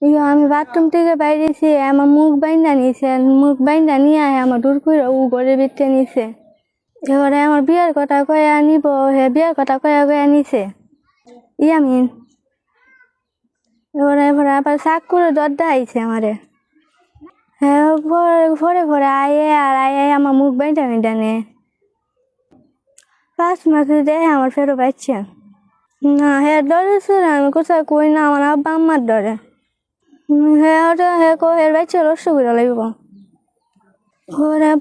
আমি বাথরুম থেকে বাইরেছি, আমার মুখ বাইন্দা নিছে, মুখ বাইন্দা নিয়ে আমার দূর করে ঘরের ভিতরে নিছে। এবারে আমার বিয়ার কথা কয়ে আনিব, বিয়ার কথা কয়ে নিছে ইয়ামিন। এবারে আবার শাক করে দরদা আইছে আমারে। হ্যাঁ, ভরে ভরে আয়ে আমার মুখ বাইন্দা নে 5 মাস দেখে আমার ফেরো বাচ্চা না। হ্যাঁ ডরে ছিল, আমি কোথায় কই না, আমার আব্বা আম্মার ডরে। হ্যাঁ ওটা হ্যাঁ বাচ্চা রসগোল্লা লাগব। ঘুরে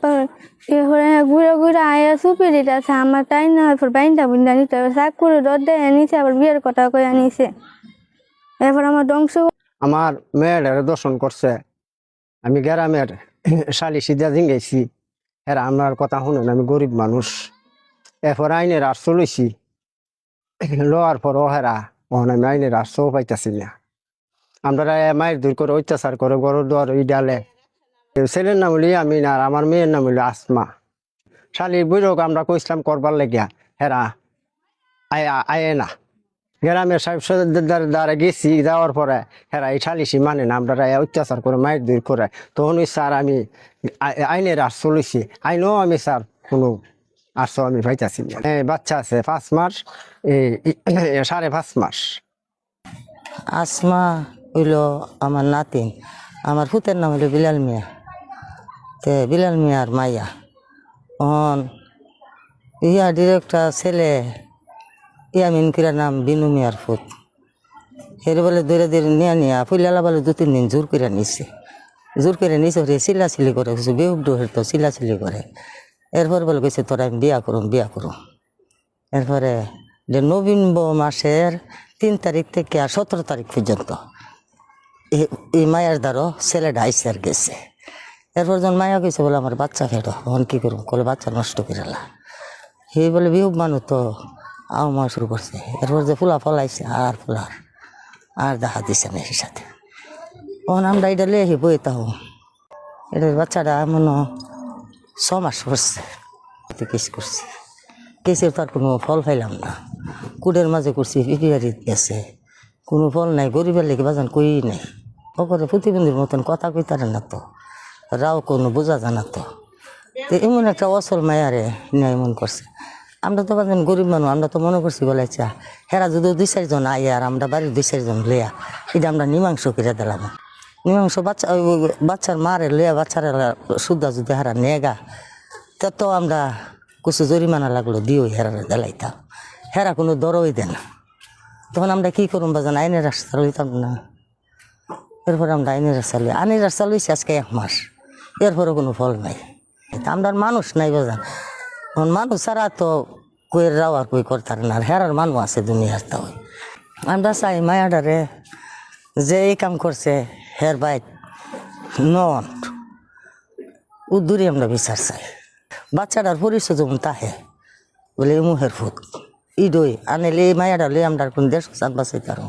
ঘুরে আয়া চুপি দিতেছে আমার, তাই না বাইন্দা বুন্দা নিতে হবে। শাক করে দরদা নিছে, আবার বিয়ের কথা কয়ে আনিছে। এরপর আমার ধ্বংস। আমার মেয়ের দর্শন করছে, আমি গ্রামের শালিশি দিয়ে গেছি। এরা আমার কথা শুনুন, আমি গরিব মানুষ। এরপর আইনের আশ্রয় লইছি, লওয়ার পর হেরা ওখানে আমি আইনের আশ্রয় পাইতেছি না। আমরা মায়ের দূর করে অত্যাচার করে গরু দোয়ার ডালে। ছেলের নাম হলি আমি না, আর আমার মেয়ের নাম হইল আসমা। শালির বৈরক আমরা কইসলাম করবার লাগিয়া, হেরা আয়ে না। গ্রামের সাহেব দ্বারা গেছি, যাওয়ার পরে হেরা এই সালিশি মানে না, আমরা অত্যাচার করে মায়ের দূর করে। তখন স্যার আমি আইনের আশ্রয় লইছি, আইনও আমি স্যার কোনো আশ্রয় আমি পাইতেছি না। বাচ্চা আছে 5 মাস, 5.5 মাস। আসমা হইল আমার নাতিন। আমার ফুতের নাম হইল বিলাল মিয়া। বিলাল মিয়ার মাইয়া ডিরেক্টর ছেলে ইয়ামিন কিরা নাম বিনু মিয়ার ফুত। হেরে বলে দৌড়ে দৌড়ে নিয়া ফুলালা বলে 2-3 দিন জোর করে নিছে। জোর করে নিছে চিল্লাচিল্লি করে, বেহুব ডোহের তো চিল্লাচিল্লি করে। এরপর বলে কইছে তোরা আমি বিয়া করুম। এরপরে নভেম্বর মাসের 3 তারিখ থেকে 17 তারিখ পর্যন্ত এই মায়ের দ্বারা ছেলেটা আইসে আর গেছে। এরপর যখন মায়া গেছে বলে আমার বাচ্চা ফেটো, তখন কী করুম, কলে বাচ্চা নষ্ট করেলা। হে বলে বিহুব মানুষ তো আওমা শুরু করছে। এরপর যে ফুলা ফলাইছে আর দেখা দিছে না এর সাথে। তখন আমরা এটা লিয়ে আহি বই তাও এটা বাচ্চাটা এমন 6 মাস করছে, কেস করছে। কেসের তার কোনো ফল পাইলাম না। কুড়ের মাঝে করছি, পিপিআরিত গেছে, কোনো ফল নাই। গরিবের লেগে বাজান কই নাই। ওপরে প্রতিবন্ধীর মতন কথা কইতারে না তো, রাও কোনো বোঝা জানা তো এমন একটা অসল মায়ারে নিয়ে এমন করছে। আমরা তো বাজান গরিব মানুষ, আমরা তো মনে করছি বলে আচ্ছা হেরা যদি 2-4 জন আইয়া আর আমরা বাড়ির 2-4 জন লইয়া এটা আমরা মীমাংস করে দিলাম। মীমাংস বাচ্চার মারে লইয়া বাচ্চারা সুদ্ধা যদি হেরা নেগা তো আমরা কিছু জরিমানা লাগলো দিও হেরারে দেলাইতাম। হেরা কোনো দরই দেন না। তখন আমরা কী করুম বাজান, আইনের রাস্তা লইতাম না। এরপরে আমরা আইনের রাস্তা লইছি আজকে 1 মাস। এরপরে কোনো ফল নাই। আমরা মানুষ নাই বাজান, মানুষ ছাড়া তো কইয়ের রাও আর কই করতার না। আর হেরার মানুষ আছে দুনিয়ার তাও। আমরা চাই মায়াডারে যে এই কাম করছে হের বাইক নন উদ্দুরি আমরা বিচার চাই। বাচ্চাটার পরিচয় যেমন তাহে বলে মুহের ফুট ইডই আনিলে এই মায়াটা লই আমরা কোন দেশ চাঁদ বাঁচাই পারো।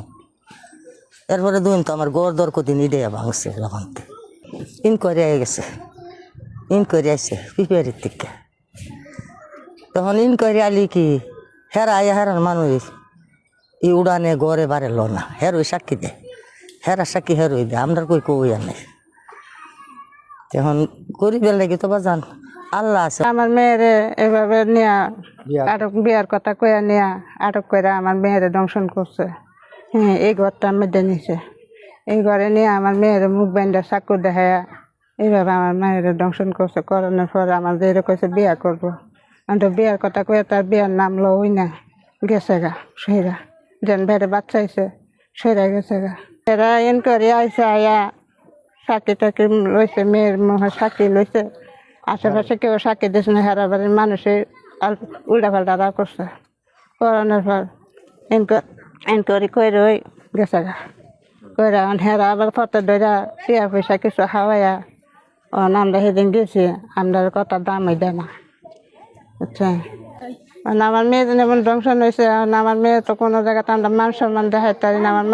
এরপরে দুদিন তো আমার গড় দর কদিন ইডে ভাঙছে লাগানতে। ইনকোয়ারি গেছে, ইনকোয়ারি আইসে পিপিআরির থেকে। তখন ইনকোয়ারি আলি কি হেরার মানুষ ই উড়ানে গড়ে বাড়ে লো না, হেরোই সাক্ষী দে, হেরা সাক্ষী হেরোই দে, আমরা কই কই আনে। তখন গরিবের লাগে তো বাজান আল্লাহ আছে। আমার মেয়েরে এভাবে নিয়ে আটক, বিয়ার কথা কয়ে নিয়ে আটক করে আমার মেয়েরে দংশন করছে। হ্যাঁ, এই ঘরটার মধ্যে নিছে। এই ঘরে নিয়ে আমার মেয়েরে মুখ বেঁধে চাকু দেখায় এইভাবে আমার মেয়েরে দংশন করছে। করানোর পরে আমার যেটা কইছে বিয়া করবো, আমি তো বিয়ার কথা কয়ে তার বিয়ার নাম লই না, গেছে গা সইরা। যেন ভেড়ে বাচ্চা আইসে সইরা গেছে গা। এরা ইনকোয়ারি আইসে, আয়া সাক্ষী টাকি লইছে, মেয়ের মুখে সাক্ষী লইছে। আশেপাশে কেউ সাক্ষী দিচ্ছে না, হেরা বাড়ির মানুষে উল্টা পাল্টা করছে। করানোর পর ইনকোয়ারি করে ওই গেছে গা করে হেরা আবার ফটো ধরা টিয়া পয়সা কিছু খাওয়াইয়া আমরা সেদিন গেছি, আমরা কথা দামই দেয় না, বুঝছেন। আমার মেয়ে যেন এমন ধ্বংসন হয়েছে, আমার মেয়ে তো কোনো জায়গাতে আমরা মান সম্মান দেখাইতে পারি না, আমার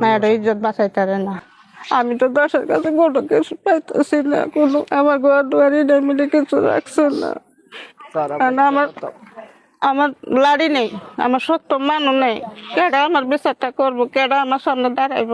মায়ের ইজ্জত বাঁচাইতে পারে না। আমি তো 10-এর কাছে কোনো কিছু পাইতেছি না, কোনো আমার ঘর দুয়ারি মিলে কিছু রাখছে না। আমার লাড়ি নেই, আমার সত্য মানুষ নেই, কেডা আমার বিচারটা করবো, কেডা আমার সামনে দাঁড়াইব।